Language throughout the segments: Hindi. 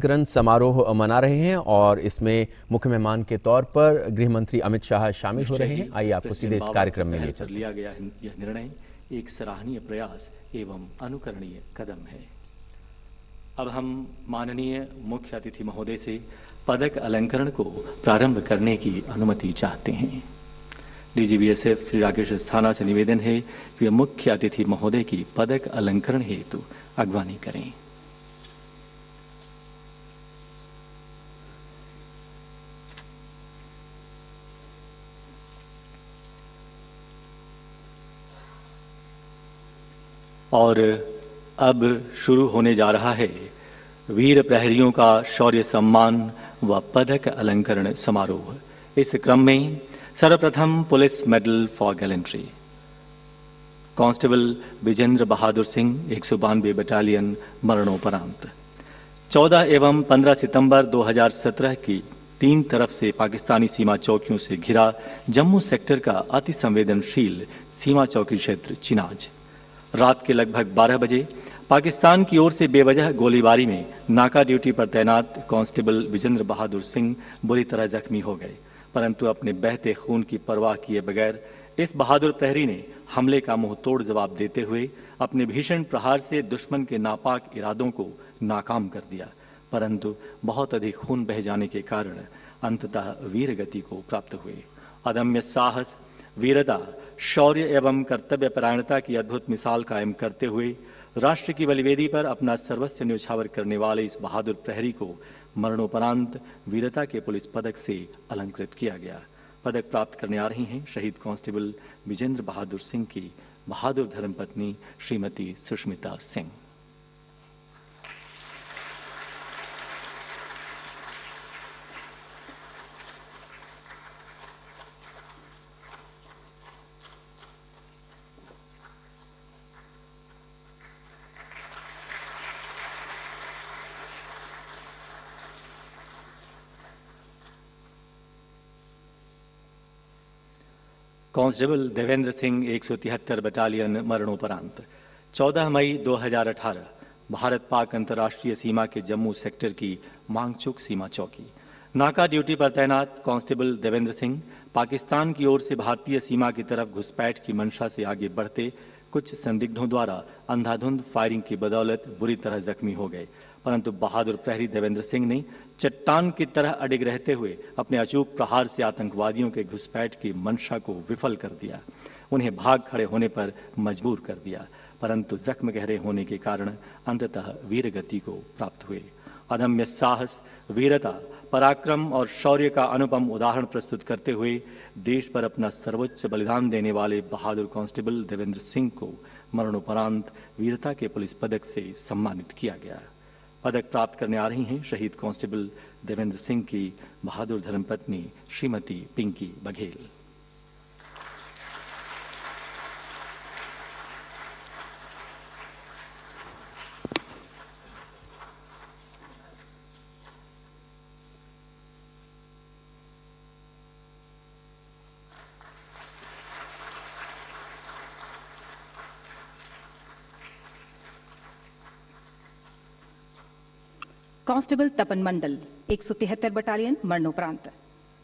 ग्रंथ समारोह मना रहे हैं और इसमें मुख्य मेहमान के तौर पर गृह मंत्री अमित शाह शामिल हो रहे हैं। आइए आपको सीधे इस कार्यक्रम में लिए चलते हैं। लिया गया यह निर्णय एक सराहनीय प्रयास एवं अनुकरणीय कदम है। अब हम माननीय मुख्य अतिथि महोदय से पदक अलंकरण को प्रारंभ करने की अनुमति चाहते हैं। डीजीबीएसएफ श्री राकेश अस्थाना से निवेदन है कि वे मुख्य अतिथि महोदय की पदक अलंकरण हेतु अगवानी करें। और अब शुरू होने जा रहा है वीर प्रहरियों का शौर्य सम्मान व पदक अलंकरण समारोह। इस क्रम में सर्वप्रथम police medal for gallantry constable Vijendra Bahadur Singh 192 battalion मरणोपरांत 14 एवं 15 सितंबर 2017 की तीन तरफ से पाकिस्तानी सीमा चौकियों से घिरा जम्मू सेक्टर का अति संवेदनशील सीमा चौकी क्षेत्र चिनाज रात के लगभग 12 बजे पाकिस्तान की ओर से बेवजह गोलीबारी में नाका ड्यूटी पर तैनात कांस्टेबल विजेंद्र बहादुर सिंह बुरी तरह जख्मी हो गए, परंतु अपने बहते खून की परवाह किए बगैर इस बहादुर प्रहरी ने हमले का मुंह तोड़ जवाब देते हुए अपने भीषण प्रहार से दुश्मन के नापाक इरादों को नाकाम कर दिया, परंतु बहुत अधिक खून बह जाने के कारण अंततः वीर गति को प्राप्त हुए। अदम्य साहस, वीरता, शौर्य एवं कर्तव्यपरायणता की अद्भुत मिसाल कायम करते हुए राष्ट्र की बलिवेदी पर अपना सर्वस्व न्यौछावर करने वाले इस बहादुर प्रहरी को मरणोपरांत वीरता के पुलिस पदक से अलंकृत किया गया। पदक प्राप्त करने आ रही हैं शहीद कांस्टेबल विजेंद्र बहादुर सिंह की बहादुर धर्मपत्नी श्रीमती सुष्मिता सिंह। कांस्टेबल देवेंद्र सिंह 173 बटालियन मरणोपरांत 14 मई 2018 भारत पाक अंतर्राष्ट्रीय सीमा के जम्मू सेक्टर की मांगचुक सीमा चौकी नाका ड्यूटी पर तैनात कांस्टेबल देवेंद्र सिंह पाकिस्तान की ओर से भारतीय सीमा की तरफ घुसपैठ की मंशा से आगे बढ़ते कुछ संदिग्धों द्वारा अंधाधुंध फायरिंग की बदौलत बुरी तरह जख्मी हो गए, परंतु बहादुर प्रहरी देवेंद्र सिंह ने चट्टान की तरह अडिग रहते हुए अपने अचूक प्रहार से आतंकवादियों के घुसपैठ की मंशा को विफल कर दिया, उन्हें भाग खड़े होने पर मजबूर कर दिया, परंतु जख्म गहरे होने के कारण अंततः वीर गति को प्राप्त हुए। अदम्य साहस, वीरता, पराक्रम और शौर्य का अनुपम उदाहरण प्रस्तुत करते हुए देश पर अपना सर्वोच्च बलिदान देने वाले बहादुर कांस्टेबल देवेंद्र सिंह को मरणोपरांत वीरता के पुलिस पदक से सम्मानित किया गया। पदक प्राप्त करने आ रही हैं शहीद कांस्टेबल देवेंद्र सिंह की बहादुर धर्मपत्नी श्रीमती पिंकी बघेल। कांस्टेबल तपन मंडल 173 बटालियन मरणोपरांत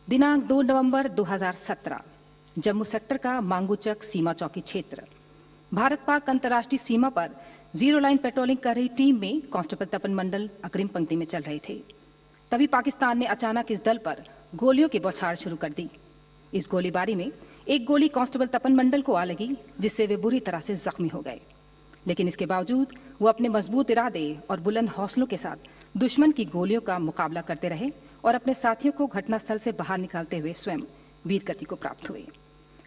दिनांक 2 नवंबर 2017 जम्मू सेक्टर का मांगूचक सीमा चौकी क्षेत्र भारत पाक अंतर्राष्ट्रीय सीमा पर जीरो लाइन पेट्रोलिंग कर रही टीम में कांस्टेबल तपन मंडल अग्रिम पंक्ति में चल रहे थे। तभी पाकिस्तान ने अचानक इस दल पर गोलियों की बौछार शुरू कर दी। इस गोलीबारी में एक गोली कांस्टेबल तपन मंडल को आ लगी, जिससे वे बुरी तरह से जख्मी हो गए, लेकिन इसके बावजूद वो अपने मजबूत इरादे और बुलंद हौसलों के साथ दुश्मन की गोलियों का मुकाबला करते रहे और अपने साथियों को घटनास्थल से बाहर निकालते हुए स्वयं वीर गति को प्राप्त हुए।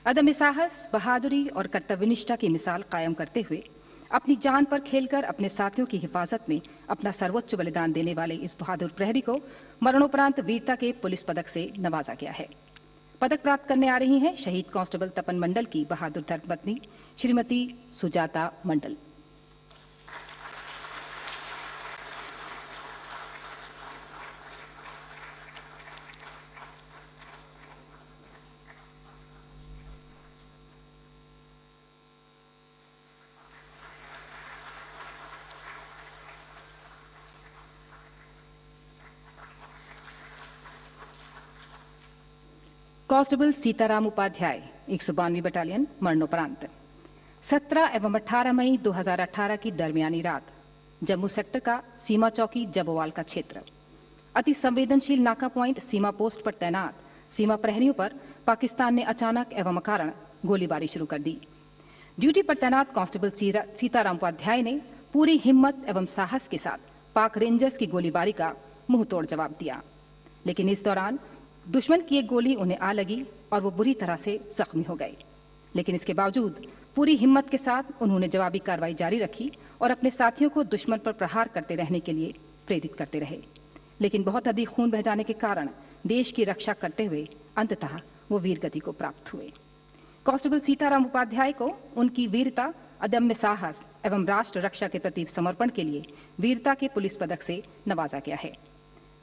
अदम्य साहस, बहादुरी और कर्तव्यनिष्ठा की मिसाल कायम करते हुए अपनी जान पर खेलकर अपने साथियों की हिफाजत में अपना सर्वोच्च बलिदान देने वाले इस बहादुर प्रहरी को मरणोपरांत वीरता के पुलिस पदक से नवाजा गया है। पदक प्राप्त करने आ रही हैं शहीद कांस्टेबल तपन मंडल की बहादुर धर्मपत्नी श्रीमती सुजाता मंडल। कांस्टेबल सीताराम उपाध्याय 192 बटालियन मरणोपरांत। 17 एवं 18 मई 2018 की दरमियानी रात जम्मू सेक्टर का सीमा चौकी जबोवाल का क्षेत्र, अति संवेदनशील नाका प्वाइंट सीमा पोस्ट पर तैनात सीमा प्रहरियों पर पाकिस्तान ने अचानक एवं अकारण गोलीबारी शुरू कर दी। ड्यूटी पर तैनात कांस्टेबल सीताराम उपाध्याय ने पूरी हिम्मत एवं साहस के साथ पाक रेंजर्स की गोलीबारी का मुंहतोड़ जवाब दिया, लेकिन इस दौरान दुश्मन की एक गोली उन्हें आ लगी और वो बुरी तरह से जख्मी हो गए। लेकिन इसके बावजूद पूरी हिम्मत के साथ उन्होंने जवाबी कार्रवाई जारी रखी और अपने साथियों को दुश्मन पर प्रहार करते रहने के लिए प्रेरित करते रहे। लेकिन बहुत अधिक खून बह जाने के कारण देश की रक्षा करते हुए अंततः वो वीर गति को प्राप्त हुए। कांस्टेबल सीताराम उपाध्याय को उनकी वीरता, अदम्य साहस एवं राष्ट्र रक्षा के प्रति समर्पण के लिए वीरता के पुलिस पदक से नवाजा गया है।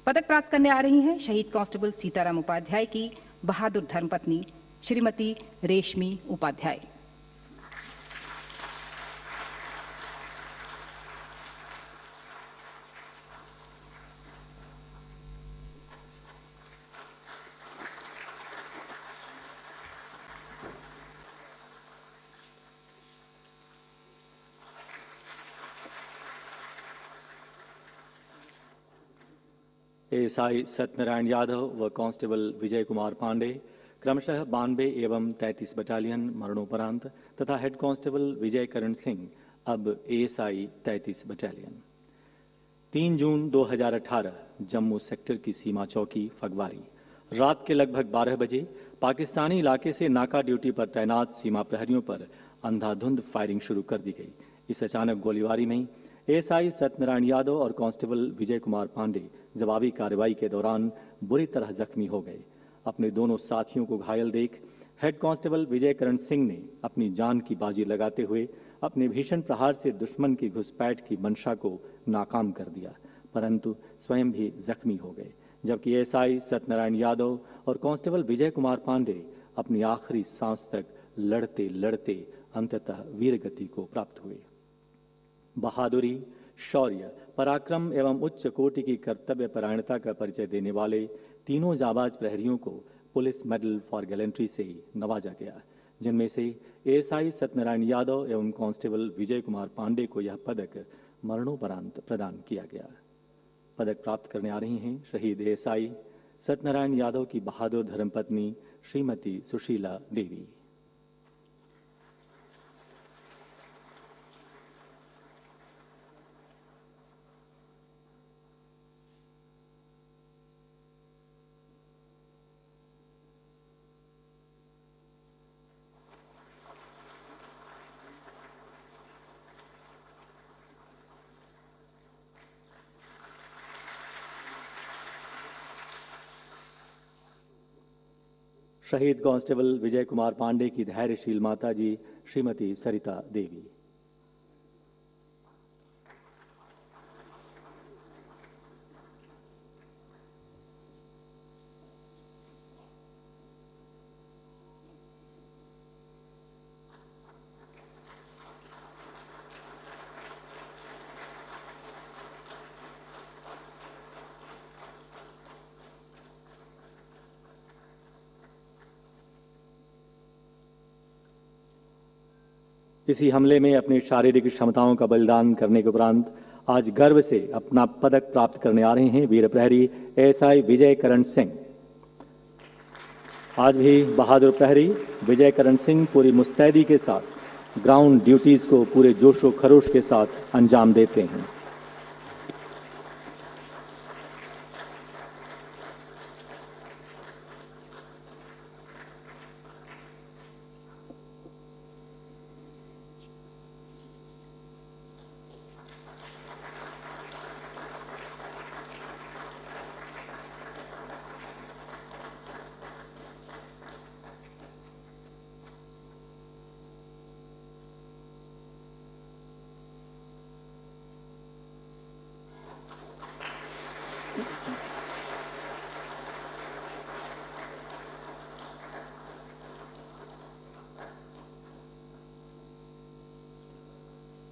पदक प्राप्त करने आ रही हैं शहीद कांस्टेबल सीताराम उपाध्याय की बहादुर धर्मपत्नी श्रीमती रेशमी उपाध्याय। एएसआई सत्यनारायण यादव व कांस्टेबल विजय कुमार पांडे क्रमशः 92 एवं 33 बटालियन मरणोपरांत तथा हेड कांस्टेबल विजय करण सिंह अब एएसआई 33 बटालियन। 3 जून 2018 जम्मू सेक्टर की सीमा चौकी फगवारी, रात के लगभग 12 बजे पाकिस्तानी इलाके से नाका ड्यूटी पर तैनात सीमा प्रहरियों पर अंधाधुंध फायरिंग शुरू कर दी गई। इस अचानक गोलीबारी में एएसआई सत्यनारायण यादव और कांस्टेबल विजय कुमार पांडे जवाबी कार्रवाई के दौरान बुरी तरह जख्मी हो गए। अपने दोनों साथियों को घायल देख हेड कांस्टेबल विजय करण सिंह ने अपनी जान की बाजी लगाते हुए अपने भीषण प्रहार से दुश्मन की घुसपैठ की मंशा को नाकाम कर दिया, परंतु स्वयं भी जख्मी हो गए। जबकि एएसआई सत्यनारायण यादव और कांस्टेबल विजय कुमार पांडे अपनी आखिरी सांस तक लड़ते लड़ते अंततः वीर गति को प्राप्त हुए। बहादुरी, शौर्य, पराक्रम एवं उच्च कोटि की कर्तव्य परायणता का परिचय देने वाले तीनों जाबाज प्रहरियों को पुलिस मेडल फॉर गैलेंट्री से नवाजा गया, जिनमें से एएसआई सत्यनारायण यादव एवं कांस्टेबल विजय कुमार पांडे को यह पदक मरणोपरांत प्रदान किया गया। पदक प्राप्त करने आ रही हैं शहीद एएसआई सत्यनारायण यादव की बहादुर धर्मपत्नी श्रीमती सुशीला देवी। शहीद कांस्टेबल विजय कुमार पांडे की धैर्यशील माता जी श्रीमती सरिता देवी। इसी हमले में अपनी शारीरिक क्षमताओं का बलिदान करने के उपरांत आज गर्व से अपना पदक प्राप्त करने आ रहे हैं वीर प्रहरी एएसआई विजय करण सिंह। आज भी बहादुर प्रहरी विजय करण सिंह पूरी मुस्तैदी के साथ ग्राउंड ड्यूटीज को पूरे जोशो खरोश के साथ अंजाम देते हैं।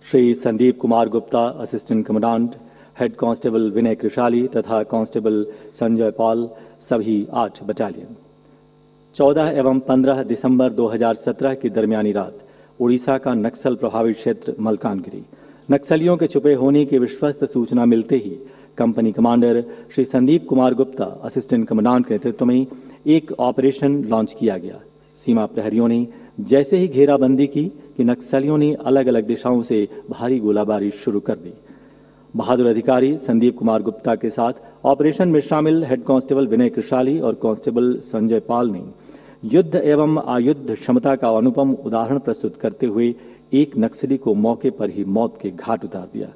Shri Sandeep Kumar Gupta assistant commandant, head constable Vinay Krishali तथा कांस्टेबल संजय पॉल सभी 8 बटालियन। 14 एवं 15 दिसंबर 2017 की दरमियानी रात उड़ीसा का नक्सल प्रभावित क्षेत्र मलकानगिरी नक्सलियों के छुपे होने की विश्वस्त सूचना मिलते ही company commander Shri Sandeep Kumar Gupta assistant commandant के नेतृत्व में एक ऑपरेशन लॉन्च किया गया। सीमा प्रहरियों ने जैसे ही घेराबंदी की कि नक्सलियों ने अलग अलग दिशाओं से भारी गोलाबारी शुरू कर दी। बहादुर अधिकारी संदीप कुमार गुप्ता के साथ ऑपरेशन में शामिल हेड कांस्टेबल विनय कृशाली और कांस्टेबल संजय पाल ने युद्ध एवं आयुद्ध क्षमता का अनुपम उदाहरण प्रस्तुत करते हुए एक नक्सली को मौके पर ही मौत के घाट उतार दिया,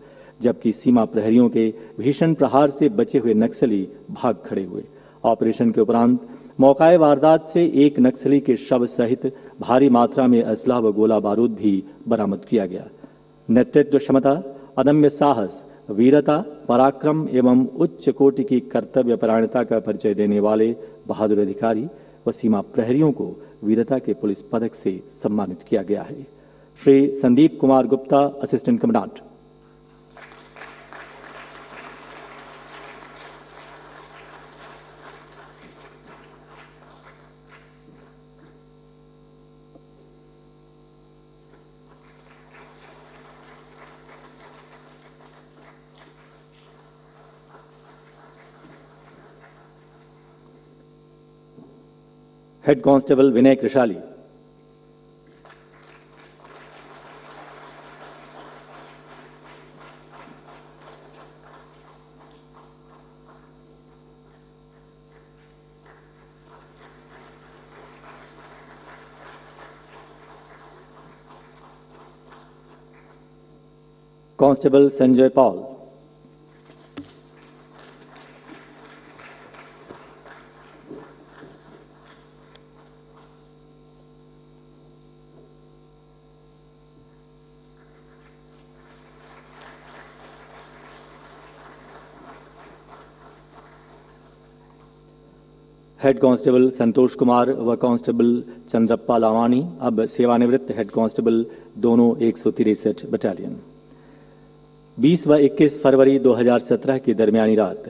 जबकि सीमा प्रहरियों के भीषण प्रहार से बचे हुए नक्सली भाग खड़े हुए। ऑपरेशन के उपरांत मौकाए वारदात से एक नक्सली के शव सहित भारी मात्रा में असला व गोला बारूद भी बरामद किया गया। नेतृत्व क्षमता, अदम्य साहस, वीरता, पराक्रम एवं उच्च कोटि की कर्तव्य परायणता का परिचय देने वाले बहादुर अधिकारी व सीमा प्रहरियों को वीरता के पुलिस पदक से सम्मानित किया गया है। Shri Sandeep Kumar Gupta, assistant commandant. Head constable Vinay Krishali. Constable Sanjay Paul. Head constable Santosh Kumar व कांस्टेबल चंद्रप्पा लावानी अब सेवानिवृत्त हेड कांस्टेबल, दोनों 163 बटालियन। 20 व 21 फरवरी 2017 की दरमियानी रात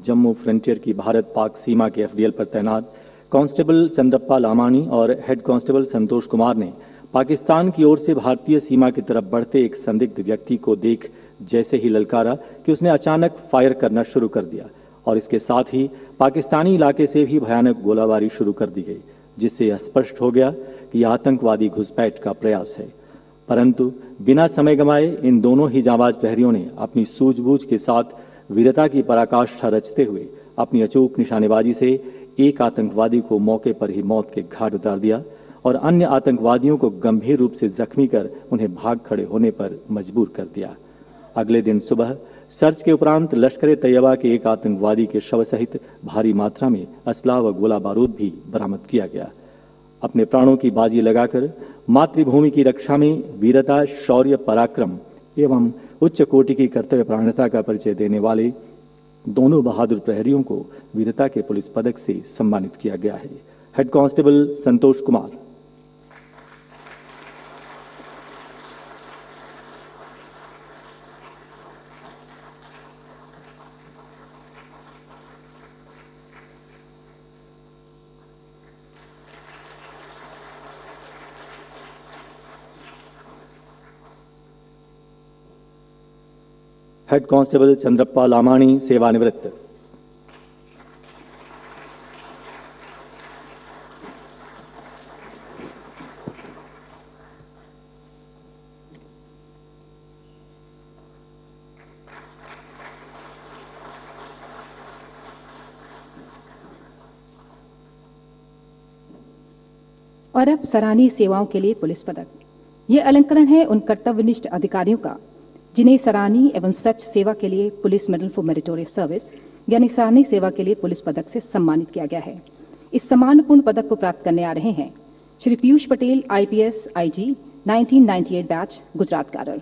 जम्मू फ्रंटियर की भारत पाक सीमा के एफडीएल पर तैनात कांस्टेबल चंद्रप्पा लामानी और हेड कांस्टेबल संतोष कुमार ने पाकिस्तान की ओर से भारतीय सीमा की तरफ बढ़ते एक संदिग्ध व्यक्ति को देख जैसे ही ललकारा कि उसने अचानक फायर करना शुरू कर दिया और इसके साथ ही पाकिस्तानी इलाके से भी भयानक गोलाबारी शुरू कर दी गई, जिससे स्पष्ट हो गया कि यह आतंकवादी घुसपैठ का प्रयास है। परंतु बिना समय गंवाए इन दोनों ही जांबाज प्रहरियों ने अपनी सूझबूझ के साथ वीरता की पराकाष्ठा रचते हुए अपनी अचूक निशानेबाजी से एक आतंकवादी को मौके पर ही मौत के घाट उतार दिया और अन्य आतंकवादियों को गंभीर रूप से जख्मी कर उन्हें भाग खड़े होने पर मजबूर कर दिया। अगले दिन सुबह सर्च के उपरांत लश्कर तैयबा के एक आतंकवादी के शव सहित भारी मात्रा में असला व गोला बारूद भी बरामद किया गया। अपने प्राणों की बाजी लगाकर मातृभूमि की रक्षा में वीरता, शौर्य, पराक्रम एवं उच्च कोटि की कर्तव्य परायणता का परिचय देने वाले दोनों बहादुर प्रहरियों को वीरता के पुलिस पदक से सम्मानित किया गया है। Head constable Santosh Kumar. Head constable Chandrappa लामानी, सेवानिवृत्त। और अब सराहनीय सेवाओं के लिए पुलिस पदक। ये अलंकरण है उन कर्तव्यनिष्ठ अधिकारियों का जिन्हें सराहनीय एवं सच सेवा के लिए police medal for meritorious service यानी सराहनीय सेवा के लिए पुलिस पदक से सम्मानित किया गया है। इस सम्मानपूर्ण पदक को प्राप्त करने आ रहे हैं Shri Piyush Patel, IPS IG, 1998 batch, Gujarat cadre.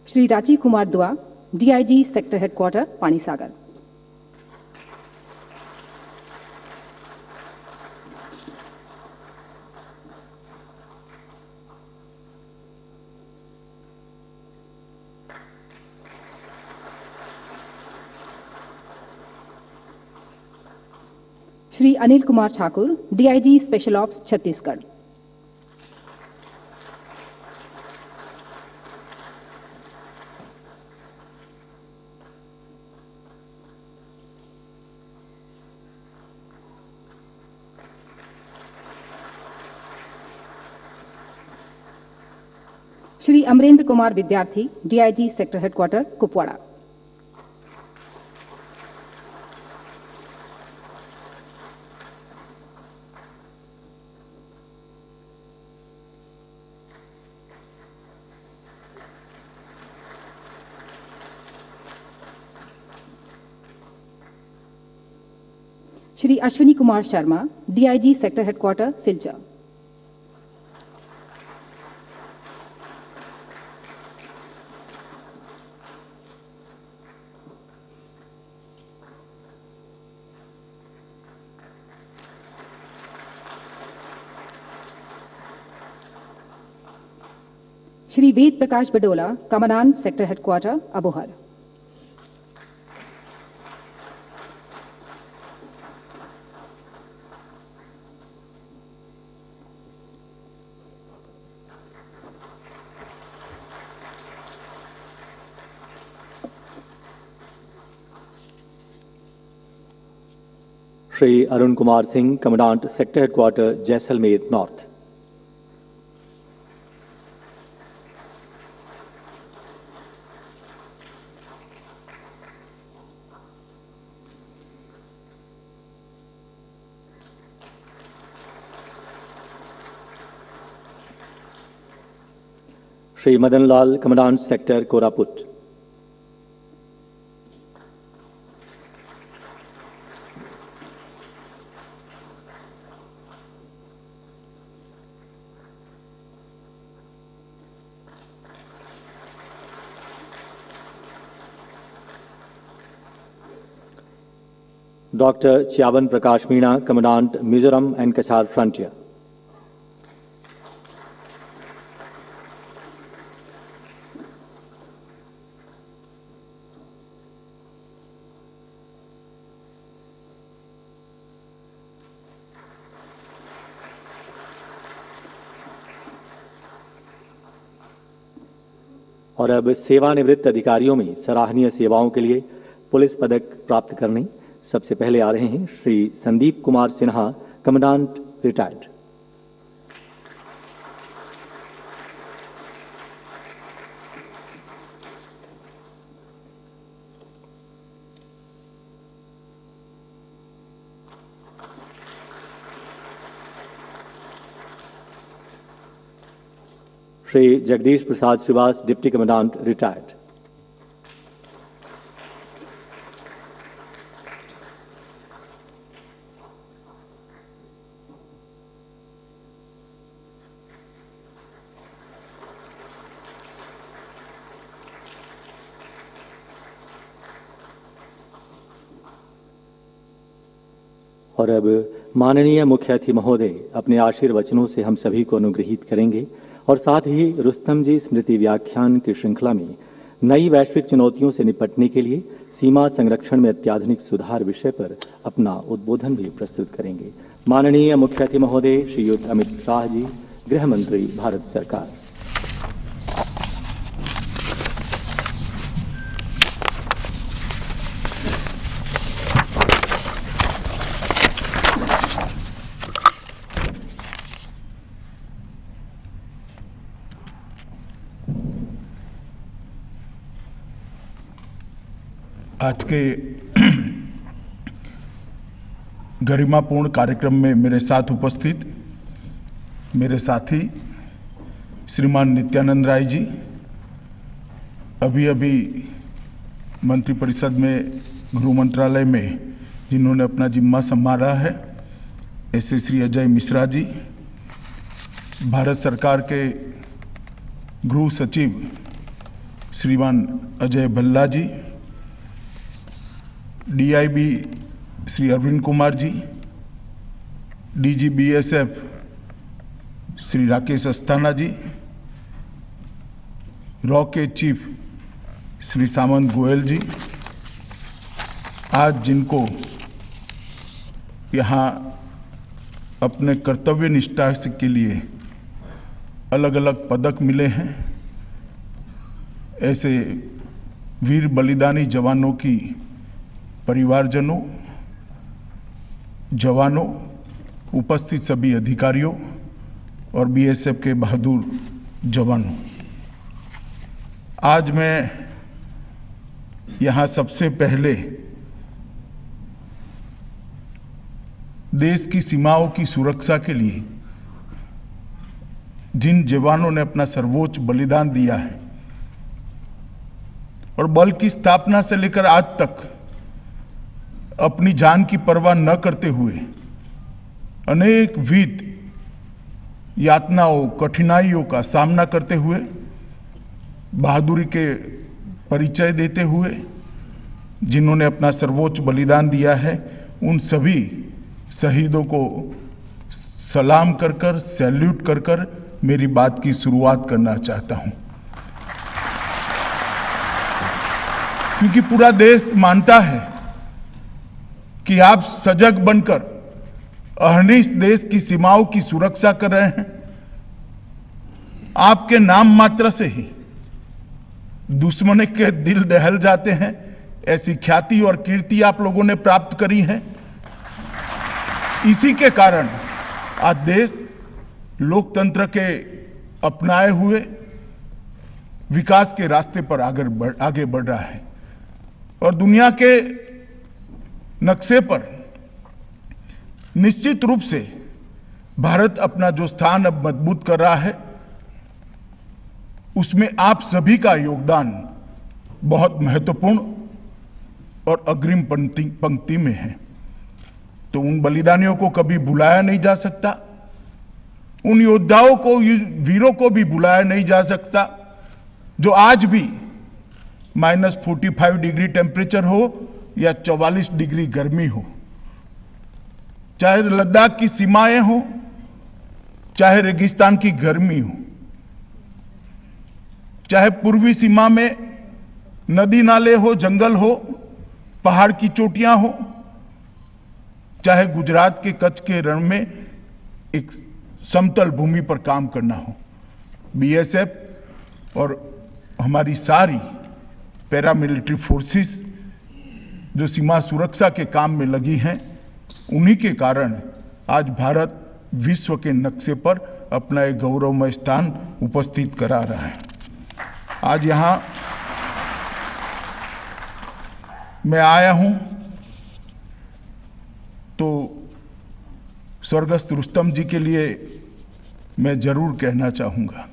Shri Rajeev Kumar Dua, DIG, sector headquarters, Pani Sagar. Shri Anil Kumar Thakur, DIG special ops Chhattisgarh. Shri Amrendra Kumar Vidyarthi, DIG sector headquarters Kupwara. Shri Ashwini Kumar Sharma, DIG sector headquarters Silchar. Shri Ved Prakash Badola, commandant sector headquarters Abohar. Shri Arun Kumar Singh, commandant sector headquarters Jaisalmer north. Shri Madan Lal, commandant sector Koraput. Doctor Chyawan Prakash Meena, commandant Mizoram and Cachar frontier. और अब सेवानिवृत्त अधिकारियों में सराहनीय सेवाओं के लिए पुलिस पदक प्राप्त करने सबसे पहले आ रहे हैं Shri Sandeep Kumar Sinha, commandant retired. Shri Jagdish Prasad Shrivas, deputy commandant retired. और अब माननीय मुख्य अतिथि महोदय अपने आशीर्वचनों से हम सभी को अनुग्रहित करेंगे और साथ ही रुस्तम जी स्मृति व्याख्यान की श्रृंखला में नई वैश्विक चुनौतियों से निपटने के लिए सीमा संरक्षण में अत्याधुनिक सुधार विषय पर अपना उद्बोधन भी प्रस्तुत करेंगे। माननीय मुख्य अतिथि महोदय श्रीयुत अमित शाह जी, गृह मंत्री, भारत सरकार। आज के गरिमापूर्ण कार्यक्रम में मेरे साथ उपस्थित मेरे साथी श्रीमान नित्यानंद राय जी, अभी मंत्रिपरिषद में गृह मंत्रालय में जिन्होंने अपना जिम्मा संभाला है, ऐसे श्री अजय मिश्रा जी, भारत सरकार के गृह सचिव श्रीमान अजय भल्ला जी, DIB Shri Arvind Kumar ji, DG BSF Shri Rakesh Asthana जी, रॉ के चीफ श्री सामंत गोयल जी, आज जिनको यहाँ अपने कर्तव्य निष्ठा के लिए अलग अलग पदक मिले हैं। ऐसे वीर बलिदानी जवानों की परिवारजनों, जवानों, उपस्थित सभी अधिकारियों और बीएसएफ के बहादुर जवानों, आज मैं यहां सबसे पहले देश की सीमाओं की सुरक्षा के लिए जिन जवानों ने अपना सर्वोच्च बलिदान दिया है और बल की स्थापना से लेकर आज तक अपनी जान की परवाह न करते हुए अनेक विध यातनाओं, कठिनाइयों का सामना करते हुए बहादुरी के परिचय देते हुए जिन्होंने अपना सर्वोच्च बलिदान दिया है, उन सभी शहीदों को सलाम कर कर, सैल्यूट कर कर मेरी बात की शुरुआत करना चाहता हूं। क्योंकि पूरा देश मानता है कि आप सजग बनकर अहर्निश देश की सीमाओं की सुरक्षा कर रहे हैं। आपके नाम मात्र से ही दुश्मन के दिल दहल जाते हैं। ऐसी ख्याति और कीर्ति आप लोगों ने प्राप्त करी है। इसी के कारण आज देश लोकतंत्र के अपनाए हुए विकास के रास्ते पर आगे बढ़ रहा है और दुनिया के नक्शे पर निश्चित रूप से भारत अपना जो स्थान अब मजबूत कर रहा है, उसमें आप सभी का योगदान बहुत महत्वपूर्ण और अग्रिम पंक्ति में है। तो उन बलिदानियों को कभी भुलाया नहीं जा सकता, उन योद्धाओं को, वीरों को भी भुलाया नहीं जा सकता जो आज भी -45 डिग्री टेम्परेचर हो या 44 डिग्री गर्मी हो, चाहे लद्दाख की सीमाएं हो, चाहे रेगिस्तान की गर्मी हो, चाहे पूर्वी सीमा में नदी नाले हो, जंगल हो, पहाड़ की चोटियां हो, चाहे गुजरात के कच्छ के रण में एक समतल भूमि पर काम करना हो। बीएसएफ और हमारी सारी पैरामिलिट्री फोर्सेस जो सीमा सुरक्षा के काम में लगी हैं, उन्हीं के कारण आज भारत विश्व के नक्शे पर अपना एक गौरवमय स्थान उपस्थित करा रहा है। आज यहां मैं आया हूं तो स्वर्गस्थ रुस्तम जी के लिए मैं जरूर कहना चाहूंगा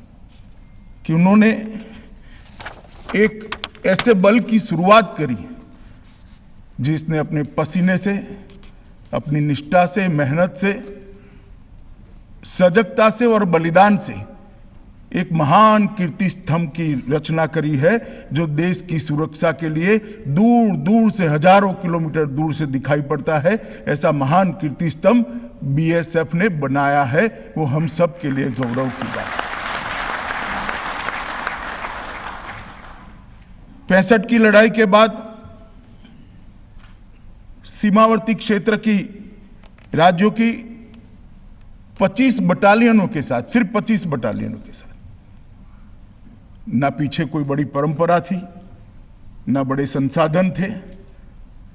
कि उन्होंने एक ऐसे बल की शुरुआत करी जिसने अपने पसीने से, अपनी निष्ठा से, मेहनत से, सजगता से और बलिदान से एक महान कीर्ति स्तंभ की रचना करी है, जो देश की सुरक्षा के लिए दूर दूर से, हजारों किलोमीटर दूर से दिखाई पड़ता है। ऐसा महान कीर्ति स्तंभ बीएसएफ ने बनाया है, वो हम सब के लिए गौरव की बात है। 65 की लड़ाई के बाद सीमावर्ती क्षेत्र की राज्यों की 25 बटालियनों के साथ, सिर्फ 25 बटालियनों के साथ, ना पीछे कोई बड़ी परंपरा थी, ना बड़े संसाधन थे,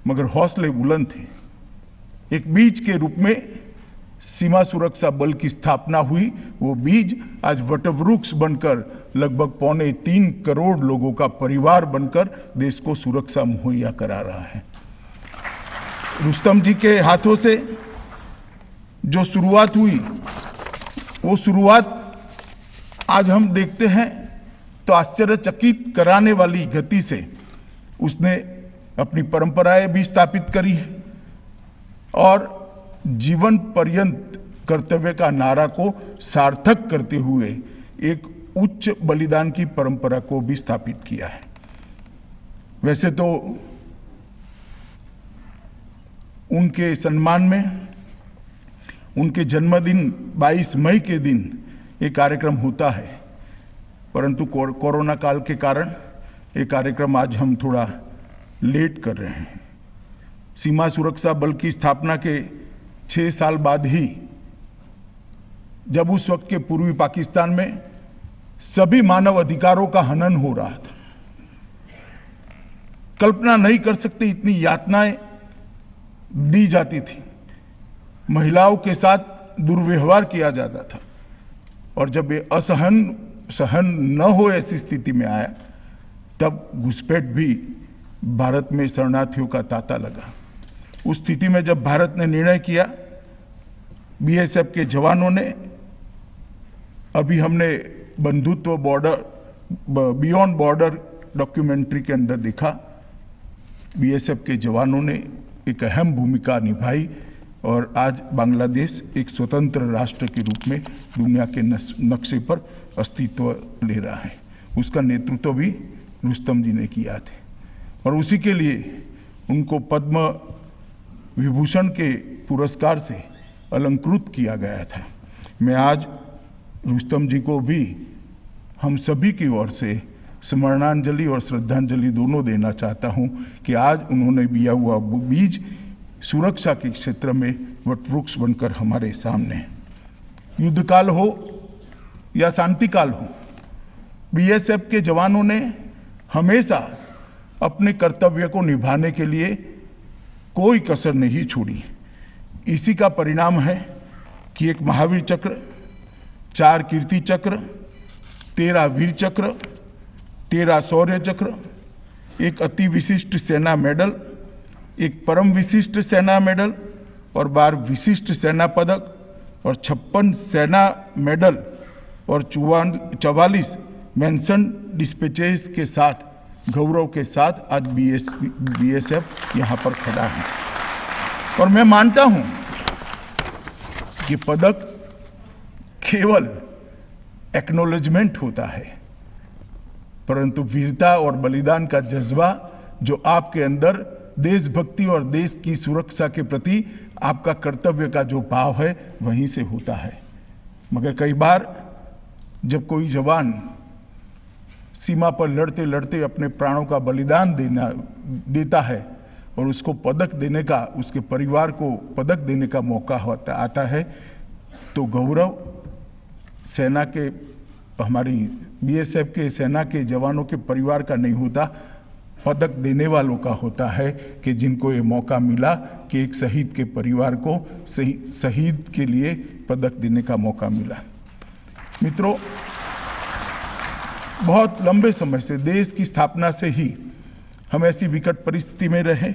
मगर हौसले बुलंद थे। एक बीज के रूप में सीमा सुरक्षा बल की स्थापना हुई। वो बीज आज वटवृक्ष बनकर लगभग 2.25 करोड़ लोगों का परिवार बनकर देश को सुरक्षा मुहैया करा रहा है। रुस्तम जी के हाथों से जो शुरुआत हुई, वो शुरुआत आज हम देखते हैं तो आश्चर्यचकित कराने वाली गति से उसने अपनी परंपराएं भी स्थापित करी है और जीवन पर्यंत कर्तव्य का नारा को सार्थक करते हुए एक उच्च बलिदान की परंपरा को भी स्थापित किया है। वैसे तो उनके सम्मान में उनके जन्मदिन 22 मई के दिन एक कार्यक्रम होता है, परंतु कोरोना काल के कारण ये कार्यक्रम आज हम थोड़ा लेट कर रहे हैं। सीमा सुरक्षा बल की स्थापना के 6 साल बाद ही, जब उस वक्त के पूर्वी पाकिस्तान में सभी मानव अधिकारों का हनन हो रहा था। कल्पना नहीं कर सकते इतनी यातनाएं दी जाती थी, महिलाओं के साथ दुर्व्यवहार किया जाता था। और जब ये सहन न हो ऐसी स्थिति में आया, तब घुसपैठ भी भारत में शरणार्थियों का तांता लगा। उस स्थिति में जब भारत ने निर्णय किया, बीएसएफ के जवानों ने, अभी हमने बंधुत्व बॉर्डर बियॉन्ड बॉर्डर डॉक्यूमेंट्री के अंदर देखा, बीएसएफ के जवानों ने एक अहम भूमिका निभाई और आज बांग्लादेश एक स्वतंत्र राष्ट्र के रूप में दुनिया के नक्शे पर अस्तित्व ले रहा है। उसका नेतृत्व भी रुस्तम जी ने किया थे और उसी के लिए उनको पद्म विभूषण के पुरस्कार से अलंकृत किया गया था। मैं आज रुस्तम जी को भी हम सभी की ओर से स्मरणांजलि और श्रद्धांजलि दोनों देना चाहता हूं कि आज उन्होंने बिया हुआ बीज सुरक्षा के क्षेत्र में वटवृक्ष बनकर हमारे सामने है। युद्धकाल हो या शांतिकाल हो, बीएसएफ के जवानों ने हमेशा अपने कर्तव्य को निभाने के लिए कोई कसर नहीं छोड़ी। इसी का परिणाम है कि एक महावीर चक्र, 4 कीर्ति चक्र, 13 वीर चक्र, 13 शौर्य चक्र, एक अति विशिष्ट सेना मेडल, एक परम विशिष्ट सेना मेडल और 12 विशिष्ट सेना पदक और 56 सेना मेडल और 44 मेंशन डिस्पैचेस के साथ, गौरव के साथ आज बीएसएफ यहां पर खड़ा है। और मैं मानता हूं कि पदक केवल एक्नॉलेजमेंट होता है, परंतु वीरता और बलिदान का जज्बा जो आपके अंदर देशभक्ति और देश की सुरक्षा के प्रति आपका कर्तव्य का जो भाव है वहीं से होता है। मगर कई बार जब कोई जवान सीमा पर लड़ते लड़ते अपने प्राणों का बलिदान देता है और उसको पदक देने का, उसके परिवार को पदक देने का मौका आता है, तो गौरव सेना के, हमारी बीएसएफ के सेना के जवानों के परिवार का नहीं होता, पदक देने वालों का होता है कि जिनको ये मौका मिला कि एक शहीद के परिवार को शहीद के लिए पदक देने का मौका मिला। मित्रों, बहुत लंबे समय से, देश की स्थापना से ही हम ऐसी विकट परिस्थिति में रहे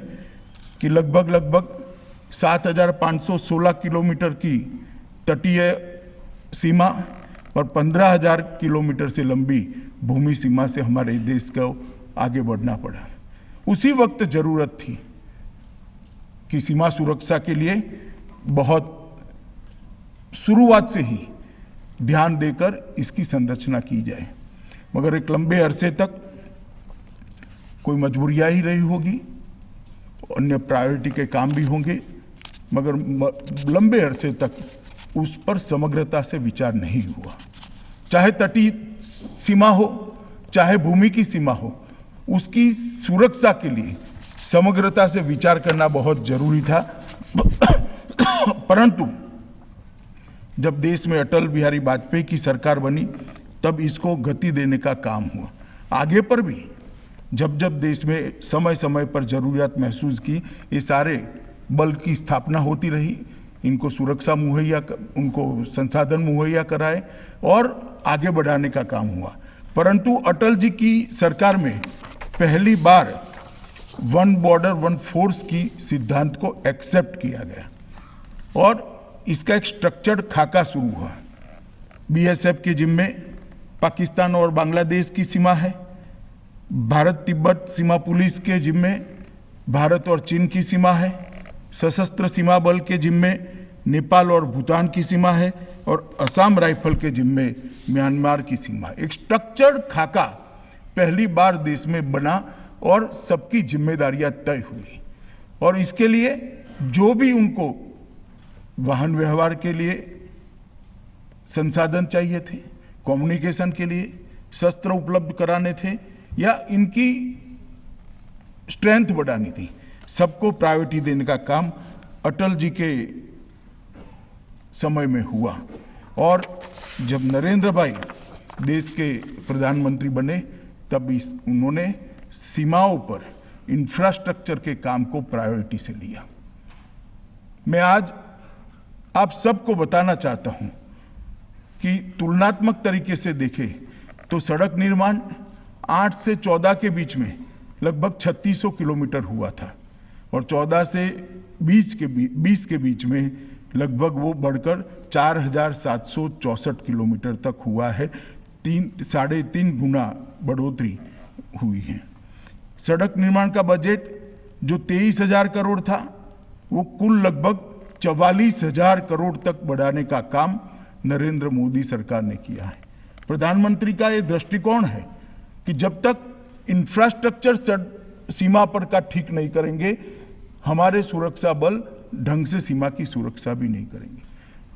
कि लगभग 7,516 किलोमीटर की तटीय सीमा और 15,000 किलोमीटर से लंबी भूमि सीमा से हमारे देश को आगे बढ़ना पड़ा। उसी वक्त जरूरत थी कि सीमा सुरक्षा के लिए बहुत शुरुआत से ही ध्यान देकर इसकी संरचना की जाए। मगर एक लंबे अरसे तक कोई मजबूरियां ही रही होगी, अन्य प्रायोरिटी के काम भी होंगे, मगर लंबे अरसे तक उस पर समग्रता से विचार नहीं हुआ। चाहे तटीय सीमा हो, चाहे भूमि की सीमा हो, उसकी सुरक्षा के लिए समग्रता से विचार करना बहुत जरूरी था। परंतु जब देश में अटल बिहारी वाजपेयी की सरकार बनी, तब इसको गति देने का काम हुआ। आगे पर भी जब जब देश में समय समय पर जरूरत महसूस की, ये सारे बल की स्थापना होती रही, इनको सुरक्षा मुहैया, उनको संसाधन मुहैया कराए और आगे बढ़ाने का काम हुआ। परंतु अटल जी की सरकार में पहली बार वन बॉर्डर वन फोर्स की सिद्धांत को एक्सेप्ट किया गया और इसका एक स्ट्रक्चर्ड खाका शुरू हुआ। बीएसएफ के जिम्मे पाकिस्तान और बांग्लादेश की सीमा है, भारत तिब्बत सीमा पुलिस के जिम्मे भारत और चीन की सीमा है, सशस्त्र सीमा बल के जिम्मे नेपाल और भूटान की सीमा है और असम राइफल के जिम्मे म्यांमार की सीमा है। एक स्ट्रक्चर्ड खाका पहली बार देश में बना और सबकी जिम्मेदारियां तय हुई और इसके लिए जो भी उनको वाहन व्यवहार के लिए संसाधन चाहिए थे, कम्युनिकेशन के लिए शस्त्र उपलब्ध कराने थे या इनकी स्ट्रेंथ बढ़ानी थी, सबको प्रायोरिटी देने का काम अटल जी के समय में हुआ। और जब नरेंद्र भाई देश के प्रधानमंत्री बने तब उन्होंने सीमाओं पर इंफ्रास्ट्रक्चर के काम को प्रायोरिटी से लिया। मैं आज आप सबको बताना चाहता हूं कि तुलनात्मक तरीके से देखें तो सड़क निर्माण 8 से 14 के बीच में लगभग 3600 किलोमीटर हुआ था और 14 से 20 के बीच में लगभग वो बढ़कर 4764 किलोमीटर तक हुआ है। 3.5 गुना बढ़ोतरी हुई है। सड़क निर्माण का बजट जो 23,000 करोड़ था वो कुल लगभग 44,000 करोड़ तक बढ़ाने का काम नरेंद्र मोदी सरकार ने किया है। प्रधानमंत्री का ये दृष्टिकोण है कि जब तक इंफ्रास्ट्रक्चर सीमा पर का ठीक नहीं करेंगे, हमारे सुरक्षा बल ढंग से सीमा की सुरक्षा भी नहीं करेंगे।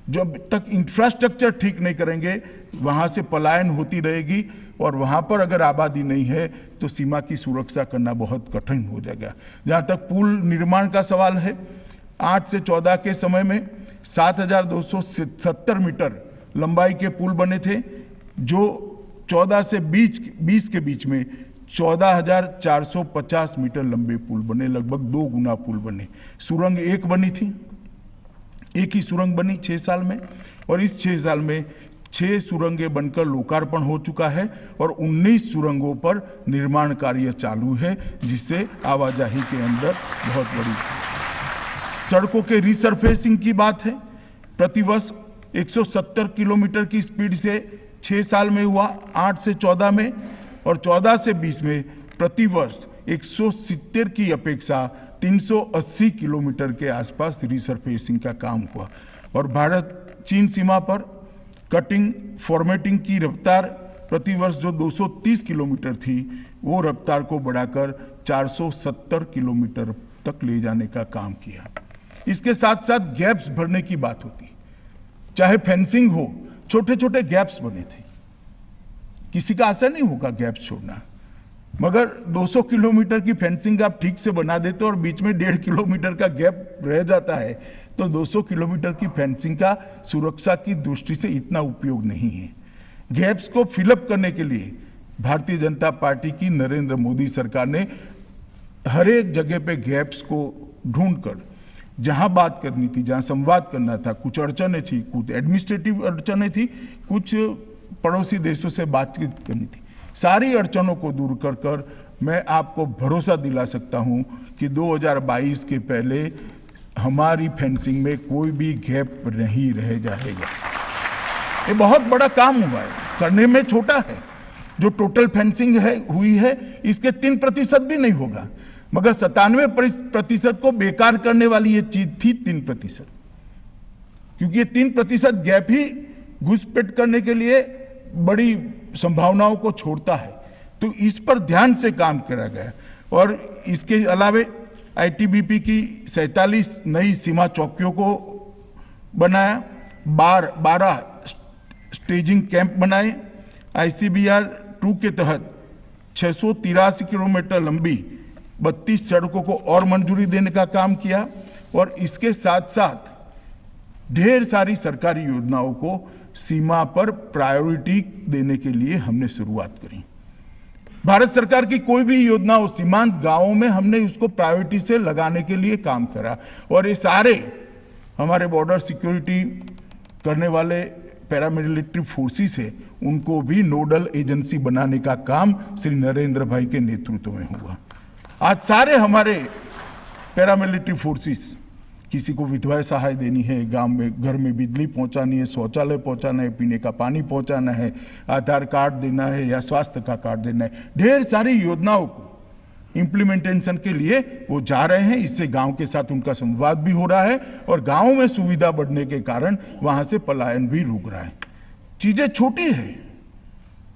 जब तक इंफ्रास्ट्रक्चर ठीक नहीं करेंगे, वहां से पलायन होती रहेगी और वहां पर अगर आबादी नहीं है तो सीमा की सुरक्षा करना बहुत कठिन हो जाएगा। जहां तक पुल निर्माण का सवाल है, 8 से 14 के समय में 7,270 मीटर लंबाई के पुल बने थे, जो 14 से 20 के बीच में 14,450 मीटर लंबे पुल बने, लगभग 2 गुना पुल बने। सुरंग एक बनी थी, एक ही सुरंग बनी 6 साल में, और इस 6 साल में 6 सुरंगें बनकर लोकार्पण हो चुका है और 19 सुरंगों पर निर्माण कार्य चालू है, जिससे आवाजाही के अंदर बहुत बड़ी। सड़कों के रिसरफेसिंग की बात है, प्रतिवर्ष 170 किलोमीटर की स्पीड से 6 साल में हुआ, 8 से 14 में, और 14 से 20 में प्रतिवर्ष 170 की अपेक्षा 380 किलोमीटर के आसपास रिसरफेसिंग का काम हुआ। और भारत चीन सीमा पर कटिंग फॉर्मेटिंग की रफ्तार प्रतिवर्ष जो 230 किलोमीटर थी, वो रफ्तार को बढ़ाकर 470 किलोमीटर तक ले जाने का काम किया। इसके साथ साथ गैप्स भरने की बात होती, चाहे फेंसिंग हो, छोटे छोटे गैप्स बने थे। किसी का आशा नहीं होगा गैप्स छोड़ना, मगर 200 किलोमीटर की फेंसिंग आप ठीक से बना देते और बीच में 1.5 किलोमीटर का गैप रह जाता है, तो 200 किलोमीटर की फेंसिंग का सुरक्षा की दृष्टि से इतना उपयोग नहीं है। गैप्स को फिलअप करने के लिए भारतीय जनता पार्टी की नरेंद्र मोदी सरकार ने हर एक जगह पे गैप्स को ढूंढकर, जहां बात करनी थी, जहां संवाद करना था, कुछ अड़चनें थी, कुछ एडमिनिस्ट्रेटिव अड़चनें थी, कुछ पड़ोसी देशों से बातचीत करनी थी, सारी अड़चनों को दूर कर कर मैं आपको भरोसा दिला सकता हूं कि 2022 के पहले हमारी फेंसिंग में कोई भी गैप नहीं रह जाएगा। ये बहुत बड़ा काम हुआ है, करने में छोटा है। जो टोटल फेंसिंग हुई है, इसके 3% भी नहीं होगा, मगर 97% को बेकार करने वाली ये चीज थी 3%, क्योंकि ये 3% गैप ही घुसपैठ करने के लिए बड़ी संभावनाओं को छोड़ता है। तो इस पर ध्यान से काम करा गया। और इसके अलावे आईटीबीपी की 47 नई सीमा चौकियों को बनाया, 12 स्टेजिंग कैंप बनाए, आईसीबीआर 2 के तहत 683 किलोमीटर लंबी 32 सड़कों को और मंजूरी देने का काम किया, और इसके साथ साथ ढेर सारी सरकारी योजनाओं को सीमा पर प्रायोरिटी देने के लिए हमने शुरुआत करी। भारत सरकार की कोई भी योजना हो, सीमांत गांवों में हमने उसको प्रायोरिटी से लगाने के लिए काम करा, और ये सारे हमारे बॉर्डर सिक्योरिटी करने वाले पैरामिलिट्री फोर्सेस है, उनको भी नोडल एजेंसी बनाने का काम श्री नरेंद्र भाई के नेतृत्व में हुआ। आज सारे हमारे पैरामिलिट्री फोर्सेस, किसी को विधवा सहाय देनी है, गांव में घर में बिजली पहुंचानी है, शौचालय पहुंचाना है, पीने का पानी पहुंचाना है, आधार कार्ड देना है या स्वास्थ्य का कार्ड देना है, ढेर सारी योजनाओं को इंप्लीमेंटेशन के लिए वो जा रहे हैं। इससे गांव के साथ उनका संवाद भी हो रहा है और गांव में सुविधा बढ़ने के कारण वहां से पलायन भी रुक रहा है। चीजें छोटी है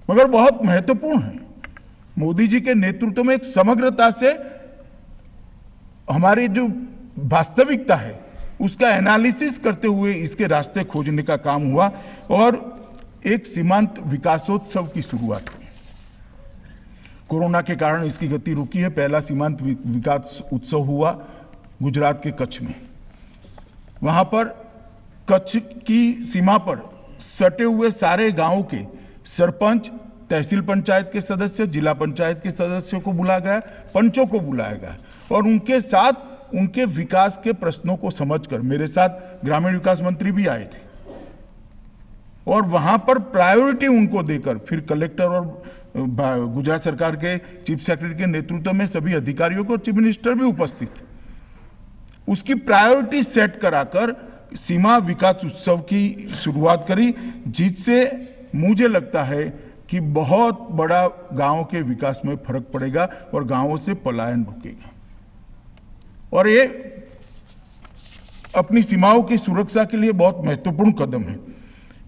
मगर बहुत महत्वपूर्ण है। मोदी जी के नेतृत्व में एक समग्रता से हमारी जो वास्तविकता है उसका एनालिसिस करते हुए इसके रास्ते खोजने का काम हुआ और एक सीमांत विकासोत्सव की शुरुआत हुई। कोरोना के कारण इसकी गति रुकी है। पहला सीमांत विकास उत्सव हुआ गुजरात के कच्छ में। वहां पर कच्छ की सीमा पर सटे हुए सारे गांवों के सरपंच, तहसील पंचायत के सदस्य, जिला पंचायत के सदस्यों को बुलाया गया, पंचों को बुलाया गया और उनके साथ उनके विकास के प्रश्नों को समझकर, मेरे साथ ग्रामीण विकास मंत्री भी आए थे और वहां पर प्रायोरिटी उनको देकर फिर कलेक्टर और गुजरात सरकार के चीफ सेक्रेटरी के नेतृत्व में सभी अधिकारियों को, चीफ मिनिस्टर भी उपस्थित थे, उसकी प्रायोरिटी सेट कराकर सीमा विकास उत्सव की शुरुआत करी, जिससे मुझे लगता है कि बहुत बड़ा गांव के विकास में फर्क पड़ेगा और गांवों से पलायन रुकेगा। और ये अपनी सीमाओं की सुरक्षा के लिए बहुत महत्वपूर्ण कदम है।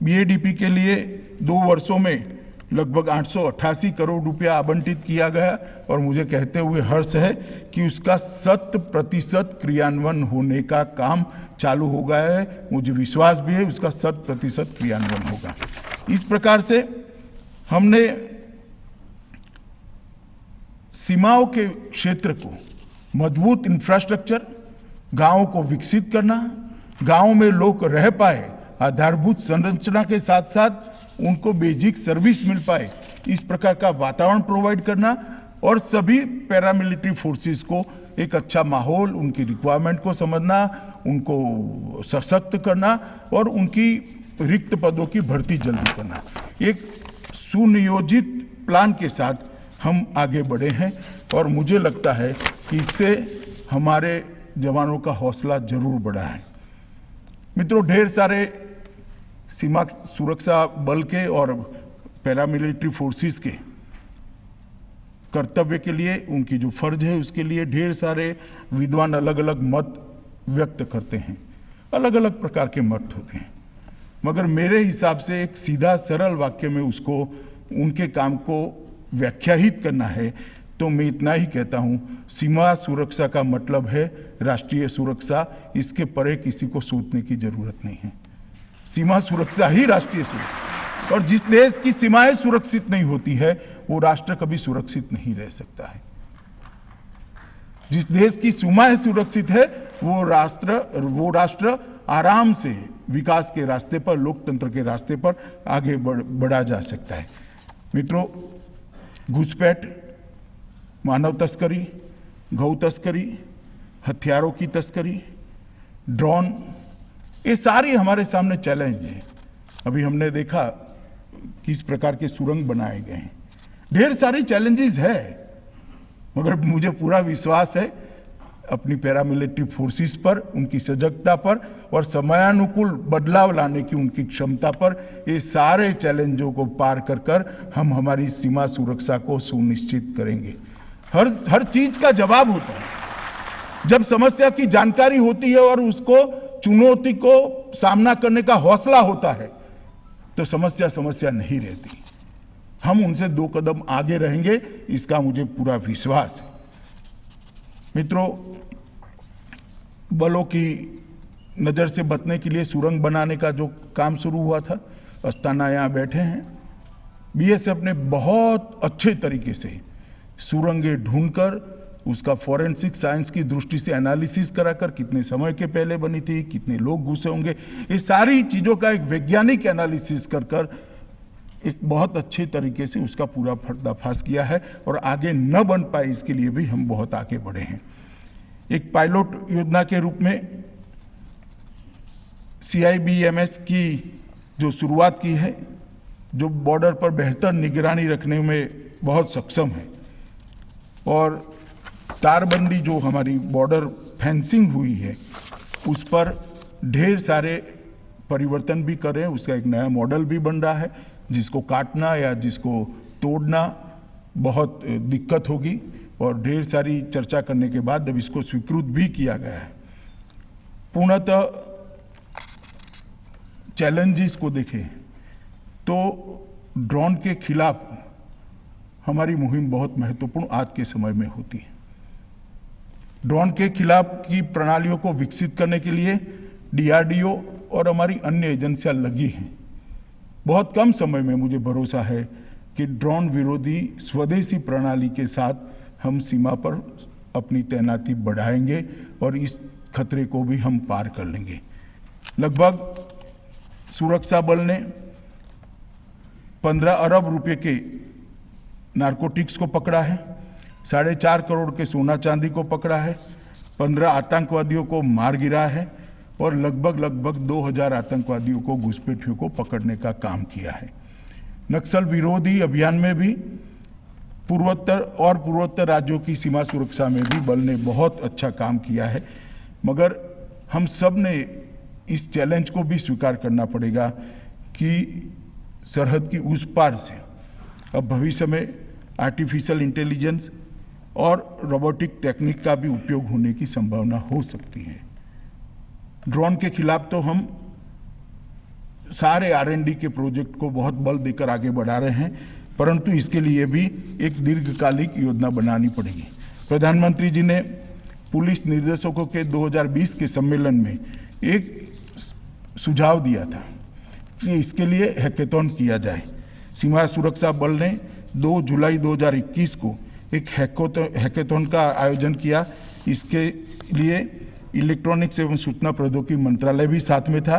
बीएडीपी के लिए 2 वर्षों में लगभग 888 करोड़ रुपया आवंटित किया गया और मुझे कहते हुए हर्ष है कि उसका 100% क्रियान्वयन होने का काम चालू हो गया है। मुझे विश्वास भी है उसका 100% क्रियान्वयन होगा। इस प्रकार से हमने सीमाओं के क्षेत्र को मजबूत इंफ्रास्ट्रक्चर, गांवों को विकसित करना, गांवों में लोग रह पाए, आधारभूत संरचना के साथ साथ उनको बेसिक सर्विस मिल पाए, इस प्रकार का वातावरण प्रोवाइड करना और सभी पैरामिलिट्री फोर्सेस को एक अच्छा माहौल, उनकी रिक्वायरमेंट को समझना, उनको सशक्त करना और उनकी रिक्त पदों की भर्ती जल्दी करना। एक सुनियोजित प्लान के साथ हम आगे बढ़े हैं और मुझे लगता है कि इससे हमारे जवानों का हौसला जरूर बढ़ा है। मित्रों, ढेर सारे सीमा सुरक्षा बल के और पैरामिलिट्री फोर्सेस के कर्तव्य के लिए, उनकी जो फर्ज है उसके लिए ढेर सारे विद्वान अलग अलग मत व्यक्त करते हैं, अलग अलग प्रकार के मत होते हैं, मगर मेरे हिसाब से एक सीधा सरल वाक्य में उसको, उनके काम को व्याख्याहित करना है तो मैं इतना ही कहता हूं, सीमा सुरक्षा का मतलब है राष्ट्रीय सुरक्षा। इसके परे किसी को सोचने की जरूरत नहीं है। सीमा सुरक्षा ही राष्ट्रीय सुरक्षा, और जिस देश की सीमाएं सुरक्षित नहीं होती है वो राष्ट्र कभी सुरक्षित नहीं रह सकता है। जिस देश की सीमाएं सुरक्षित है वो राष्ट्र आराम से विकास के रास्ते पर, लोकतंत्र के रास्ते पर आगे बढ़ा जा सकता है। मित्रों, घुसपैठ, मानव तस्करी, गौ तस्करी, हथियारों की तस्करी, ड्रोन, ये सारी हमारे सामने चैलेंज है। अभी हमने देखा किस प्रकार के सुरंग बनाए गए हैं। ढेर सारी चैलेंजेस है, मगर मुझे पूरा विश्वास है अपनी पैरामिलिट्री फोर्सेस पर, उनकी सजगता पर और समयानुकूल बदलाव लाने की उनकी क्षमता पर। ये सारे चैलेंजों को पार कर हम हमारी सीमा सुरक्षा को सुनिश्चित करेंगे। हर चीज का जवाब होता है। जब समस्या की जानकारी होती है और उसको, चुनौती को सामना करने का हौसला होता है तो समस्या नहीं रहती। हम उनसे 2 कदम आगे रहेंगे, इसका मुझे पूरा विश्वास है। मित्रों, बलों की नजर से बचने के लिए सुरंग बनाने का जो काम शुरू हुआ था, अस्ताना यहां बैठे हैं, बीएसएफ ने बहुत अच्छे तरीके से सुरंगें ढूंढकर उसका फॉरेंसिक साइंस की दृष्टि से एनालिसिस कराकर, कितने समय के पहले बनी थी, कितने लोग घुसे होंगे, ये सारी चीजों का एक वैज्ञानिक एनालिसिस कर एक बहुत अच्छे तरीके से उसका पूरा पर्दाफाश किया है और आगे न बन पाए इसके लिए भी हम बहुत आगे बढ़े हैं। एक पायलट योजना के रूप में CIBMS की जो शुरुआत की है, जो बॉर्डर पर बेहतर निगरानी रखने में बहुत सक्षम है, और तारबंदी जो हमारी बॉर्डर फेंसिंग हुई है उस पर ढेर सारे परिवर्तन भी कर रहे हैं। उसका एक नया मॉडल भी बन रहा है, जिसको काटना या जिसको तोड़ना बहुत दिक्कत होगी, और ढेर सारी चर्चा करने के बाद जब इसको स्वीकृत भी किया गया है। पूर्णतः चैलेंजेस को देखें तो ड्रोन के खिलाफ हमारी मुहिम बहुत महत्वपूर्ण आज के समय में होती है। ड्रोन के खिलाफ की प्रणालियों को विकसित करने के लिए DRDO और हमारी अन्य एजेंसियां लगी हैं। बहुत कम समय में मुझे भरोसा है कि ड्रोन विरोधी स्वदेशी प्रणाली के साथ हम सीमा पर अपनी तैनाती बढ़ाएंगे और इस खतरे को भी हम पार कर लेंगे। लगभग सुरक्षा बल ने 15 अरब रुपए के नारकोटिक्स को पकड़ा है, 4.5 करोड़ के सोना चांदी को पकड़ा है, 15 आतंकवादियों को मार गिरा है और लगभग 2000 आतंकवादियों को घुसपैठियों को पकड़ने का काम किया है। नक्सल विरोधी अभियान में भी पूर्वोत्तर राज्यों की सीमा सुरक्षा में भी बल ने बहुत अच्छा काम किया है, मगर हम सब ने इस चैलेंज को भी स्वीकार करना पड़ेगा कि सरहद की उस पार से अब भविष्य में आर्टिफिशियल इंटेलिजेंस और रोबोटिक टेक्निक का भी उपयोग होने की संभावना हो सकती है। ड्रोन के खिलाफ तो हम सारे R&D के प्रोजेक्ट को बहुत बल देकर आगे बढ़ा रहे हैं, परंतु इसके लिए भी एक दीर्घकालिक योजना बनानी पड़ेगी। प्रधानमंत्री जी ने पुलिस निर्देशकों के 2020 के सम्मेलन में एक सुझाव दिया था कि इसके लिए हैकेथॉन किया जाए। सीमा सुरक्षा बल ने 2 जुलाई 2021 को एक हैकेथॉन का आयोजन किया। इसके लिए इलेक्ट्रॉनिक्स एवं सूचना प्रौद्योगिकी मंत्रालय भी साथ में था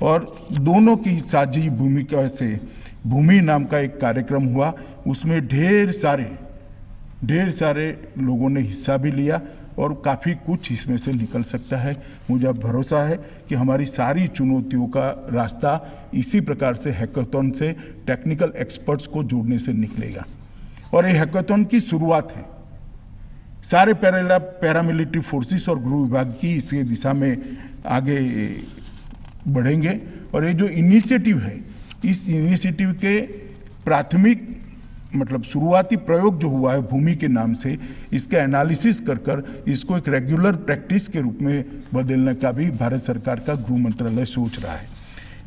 और दोनों की साझी भूमिका से भूमि नाम का एक कार्यक्रम हुआ। उसमें ढेर सारे लोगों ने हिस्सा भी लिया और काफी कुछ इसमें से निकल सकता है। मुझे भरोसा है कि हमारी सारी चुनौतियों का रास्ता इसी प्रकार से हैकेथॉन से टेक्निकल एक्सपर्ट्स को जोड़ने से निकलेगा। और ये हैकेथॉन की शुरुआत है। सारे पैरामिलिट्री फोर्सेस और गृह विभाग की इसी दिशा में आगे बढ़ेंगे और ये जो इनिशिएटिव है, इस इनिशिएटिव के प्राथमिक मतलब शुरुआती प्रयोग जो हुआ है भूमि के नाम से, इसका एनालिसिस कर इसको एक रेगुलर प्रैक्टिस के रूप में बदलने का भी भारत सरकार का गृह मंत्रालय सोच रहा है।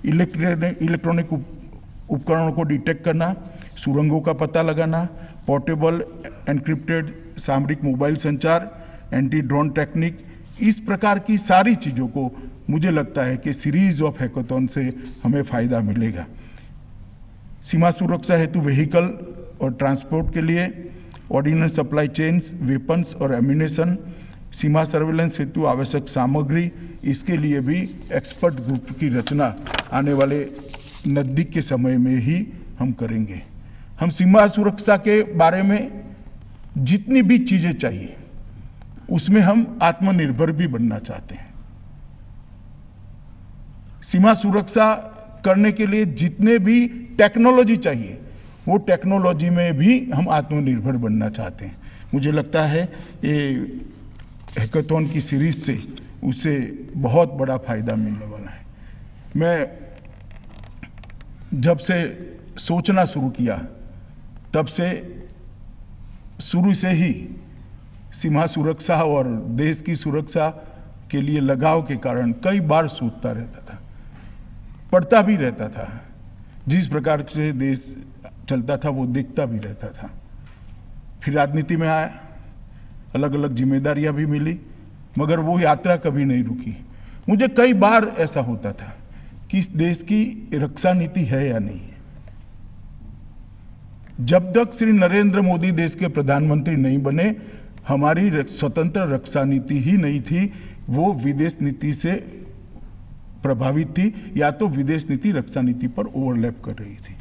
इलेक्ट्रॉनिक उपकरणों को डिटेक्ट करना, सुरंगों का पता लगाना, पोर्टेबल एनक्रिप्टेड सामरिक मोबाइल संचार, एंटी ड्रोन टेक्निक, इस प्रकार की सारी चीजों को मुझे लगता है कि सीरीज ऑफ हैकेथॉन से हमें फायदा मिलेगा। सीमा सुरक्षा हेतु व्हीकल और ट्रांसपोर्ट के लिए ऑर्डिनेंस सप्लाई चेन्स, वेपन्स और एम्यूनेशन, सीमा सर्वेलेंस हेतु आवश्यक सामग्री, इसके लिए भी एक्सपर्ट ग्रुप की रचना आने वाले नजदीक के समय में ही हम करेंगे। हम सीमा सुरक्षा के बारे में जितनी भी चीजें चाहिए उसमें हम आत्मनिर्भर भी बनना चाहते हैं। सीमा सुरक्षा करने के लिए जितने भी टेक्नोलॉजी चाहिए वो टेक्नोलॉजी में भी हम आत्मनिर्भर बनना चाहते हैं। मुझे लगता है ये हैकेथॉन की सीरीज से उसे बहुत बड़ा फायदा मिलने वाला है। मैं जब से सोचना शुरू किया तब से शुरू से ही सीमा सुरक्षा और देश की सुरक्षा के लिए लगाव के कारण कई बार सोचता रहता था, पढ़ता भी रहता था, जिस प्रकार से देश चलता था वो देखता भी रहता था। फिर राजनीति में आया, अलग अलग जिम्मेदारियां भी मिली, मगर वो यात्रा कभी नहीं रुकी। मुझे कई बार ऐसा होता था कि इस देश की रक्षा नीति है या नहीं है। जब तक श्री नरेंद्र मोदी देश के प्रधानमंत्री नहीं बने, हमारी स्वतंत्र रक्षा नीति ही नहीं थी, वो विदेश नीति से प्रभावित थी या तो विदेश नीति रक्षा नीति पर ओवरलैप कर रही थी।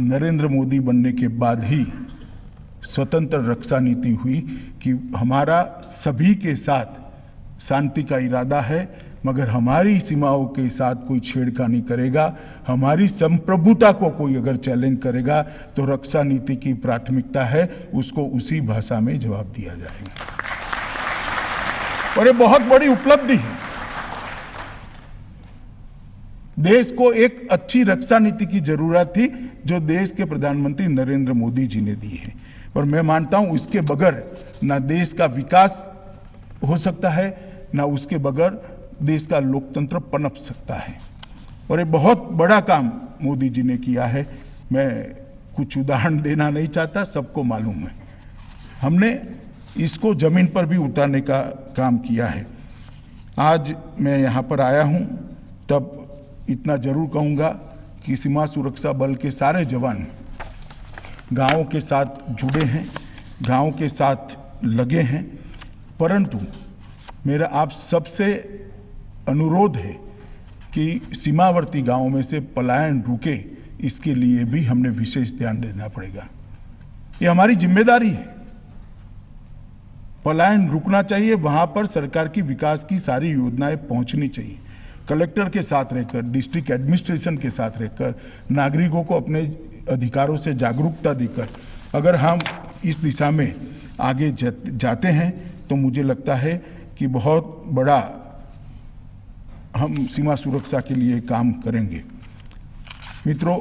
नरेंद्र मोदी बनने के बाद ही स्वतंत्र रक्षा नीति हुई कि हमारा सभी के साथ शांति का इरादा है, मगर हमारी सीमाओं के साथ कोई छेड़खानी करेगा, हमारी संप्रभुता को कोई अगर चैलेंज करेगा तो रक्षा नीति की प्राथमिकता है उसको उसी भाषा में जवाब दिया जाएगा। और ये बहुत बड़ी उपलब्धि है। देश को एक अच्छी रक्षा नीति की जरूरत थी जो देश के प्रधानमंत्री नरेंद्र मोदी जी ने दी है। और मैं मानता हूं इसके बगैर ना देश का विकास हो सकता है, ना उसके बगैर देश का लोकतंत्र पनप सकता है। और ये बहुत बड़ा काम मोदी जी ने किया है। मैं कुछ उदाहरण देना नहीं चाहता, सबको मालूम है। हमने इसको जमीन पर भी उतारने का काम किया है। आज मैं यहां पर आया हूं तब इतना जरूर कहूंगा कि सीमा सुरक्षा बल के सारे जवान गांवों के साथ जुड़े हैं, गांवों के साथ लगे हैं, परंतु मेरा आप सबसे अनुरोध है कि सीमावर्ती गांवों में से पलायन रुके, इसके लिए भी हमने विशेष ध्यान देना पड़ेगा। ये हमारी जिम्मेदारी है। पलायन रुकना चाहिए, वहां पर सरकार की विकास की सारी योजनाएं पहुंचनी चाहिए। कलेक्टर के साथ रहकर, डिस्ट्रिक्ट एडमिनिस्ट्रेशन के साथ रहकर, नागरिकों को अपने अधिकारों से जागरूकता देकर अगर हम इस दिशा में आगे जाते हैं तो मुझे लगता है कि बहुत बड़ा हम सीमा सुरक्षा के लिए काम करेंगे। मित्रों,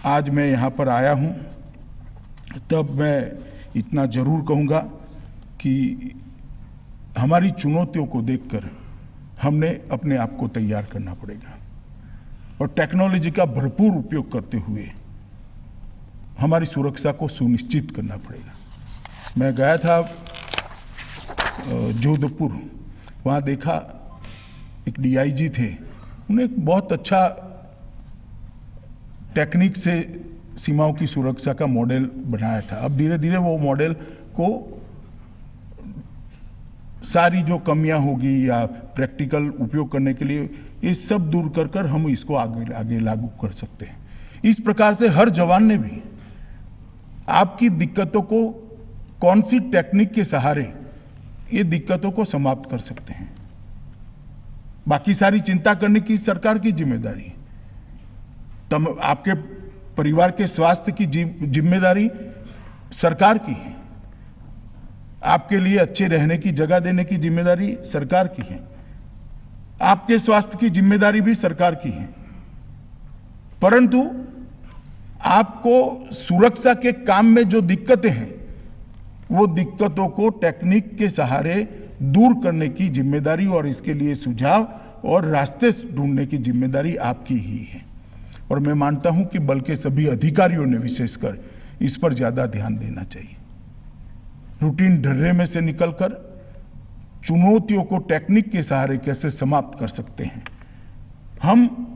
आज मैं यहां पर आया हूं तब मैं इतना जरूर कहूंगा कि हमारी चुनौतियों को देखकर हमने अपने आप को तैयार करना पड़ेगा और टेक्नोलॉजी का भरपूर उपयोग करते हुए हमारी सुरक्षा को सुनिश्चित करना पड़ेगा। मैं गया था जोधपुर, वहां देखा एक डीआईजी थे, उन्हें एक बहुत अच्छा टेक्निक से सीमाओं की सुरक्षा का मॉडल बनाया था। अब धीरे धीरे वो मॉडल को सारी जो कमियां होगी या प्रैक्टिकल उपयोग करने के लिए ये सब दूर कर हम इसको आगे लागू कर सकते हैं। इस प्रकार से हर जवान ने भी आपकी दिक्कतों को कौन सी टेक्निक के सहारे ये दिक्कतों को समाप्त कर सकते हैं। बाकी सारी चिंता करने की सरकार की जिम्मेदारी है। तब आपके परिवार के स्वास्थ्य की जिम्मेदारी सरकार की है। आपके लिए अच्छे रहने की जगह देने की जिम्मेदारी सरकार की है। आपके स्वास्थ्य की जिम्मेदारी भी सरकार की है। परंतु आपको सुरक्षा के काम में जो दिक्कतें हैं, वो दिक्कतों को टेक्निक के सहारे दूर करने की जिम्मेदारी और इसके लिए सुझाव और रास्ते ढूंढने की जिम्मेदारी आपकी ही है। और मैं मानता हूं कि बल के सभी अधिकारियों ने विशेषकर इस पर ज्यादा ध्यान देना चाहिए। रूटीन ढर्रे में से निकलकर चुनौतियों को टेक्निक के सहारे कैसे समाप्त कर सकते हैं, हम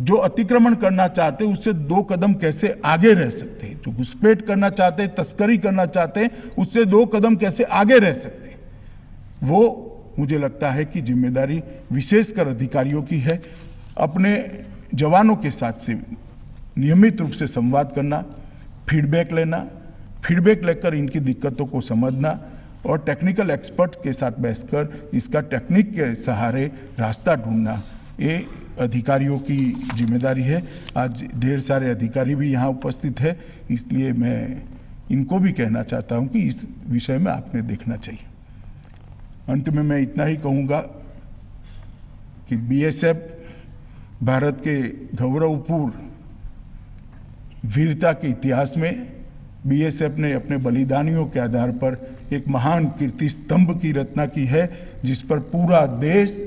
जो अतिक्रमण करना चाहते हैं उससे 2 कदम कैसे आगे रह सकते हैं, जो घुसपैठ करना चाहते हैं, तस्करी करना चाहते हैं, उससे 2 कदम कैसे आगे रह सकते हैं, वो मुझे लगता है कि जिम्मेदारी विशेषकर अधिकारियों की है। अपने जवानों के साथ से नियमित रूप से संवाद करना, फीडबैक लेना, फीडबैक लेकर इनकी दिक्कतों को समझना और टेक्निकल एक्सपर्ट के साथ बैठकर इसका टेक्निक के सहारे रास्ता ढूंढना, ये अधिकारियों की जिम्मेदारी है। आज ढेर सारे अधिकारी भी यहाँ उपस्थित है, इसलिए मैं इनको भी कहना चाहता हूं कि इस विषय में आपने देखना चाहिए। अंत में मैं इतना ही कहूंगा कि बीएसएफ भारत के गौरवपूर्ण वीरता के इतिहास में बीएसएफ ने अपने बलिदानियों के आधार पर एक महान कीर्ति स्तंभ की रचना की है, जिस पर पूरा देश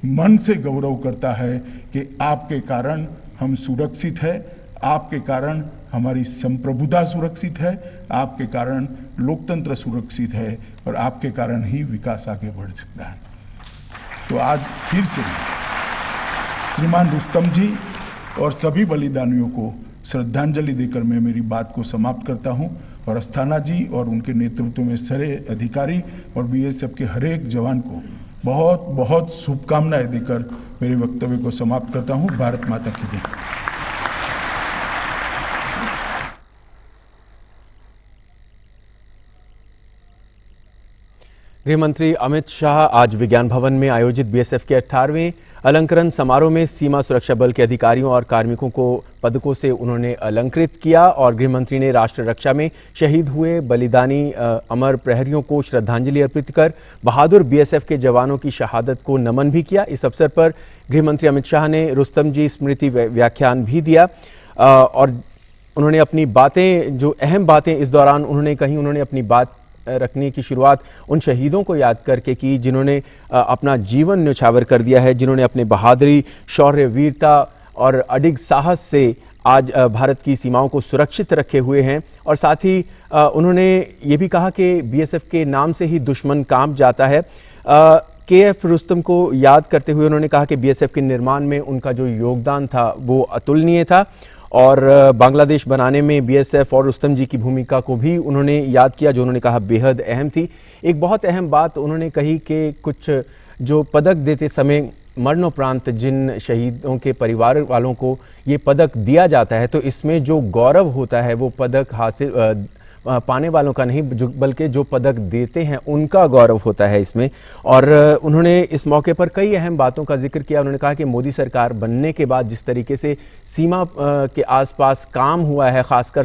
मन से गौरव करता है कि आपके कारण हम सुरक्षित हैं, आपके कारण हमारी संप्रभुता सुरक्षित है, आपके कारण लोकतंत्र सुरक्षित है और आपके कारण ही विकास आगे बढ़ सकता है। तो आज फिर से श्रीमान रुस्तम जी और सभी बलिदानियों को श्रद्धांजलि देकर मैं मेरी बात को समाप्त करता हूं और अस्थाना जी और उनके नेतृत्व में सारे अधिकारी और बीएसएफ के हर एक जवान को बहुत बहुत शुभकामनाएं देकर मेरे वक्तव्य को समाप्त करता हूं। भारत माता की जय। गृह मंत्री अमित शाह आज विज्ञान भवन में आयोजित बीएसएफ के 18वें अलंकरण समारोह में सीमा सुरक्षा बल के अधिकारियों और कार्मिकों को पदकों से उन्होंने अलंकृत किया और गृह मंत्री ने राष्ट्र रक्षा में शहीद हुए बलिदानी अमर प्रहरियों को श्रद्धांजलि अर्पित कर बहादुर बीएसएफ के जवानों की शहादत को नमन भी किया। इस अवसर पर गृह मंत्री अमित शाह ने रुस्तम जी स्मृति व्याख्यान भी दिया और उन्होंने अपनी बातें, जो अहम बातें इस दौरान उन्होंने कही, उन्होंने अपनी बात रखने की शुरुआत उन शहीदों को याद करके की जिन्होंने अपना जीवन न्यौछावर कर दिया है, जिन्होंने अपने बहादुरी, शौर्य, वीरता और अडिग साहस से आज भारत की सीमाओं को सुरक्षित रखे हुए हैं। और साथ ही उन्होंने ये भी कहा कि बीएसएफ के नाम से ही दुश्मन कांप जाता है। केएफ रुस्तम को याद करते हुए उन्होंने कहा कि बीएसएफ के निर्माण में उनका जो योगदान था वो अतुलनीय था और बांग्लादेश बनाने में बीएसएफ और रुस्तम जी की भूमिका को भी उन्होंने याद किया, जो उन्होंने कहा बेहद अहम थी। एक बहुत अहम बात उन्होंने कही कि कुछ जो पदक देते समय मरणोपरांत जिन शहीदों के परिवार वालों को ये पदक दिया जाता है, तो इसमें जो गौरव होता है वो पदक हासिल पाने वालों का नहीं, बल्कि जो पदक देते हैं उनका गौरव होता है इसमें। और उन्होंने इस मौके पर कई अहम बातों का जिक्र किया। उन्होंने कहा कि मोदी सरकार बनने के बाद जिस तरीके से सीमा के आसपास काम हुआ है, खासकर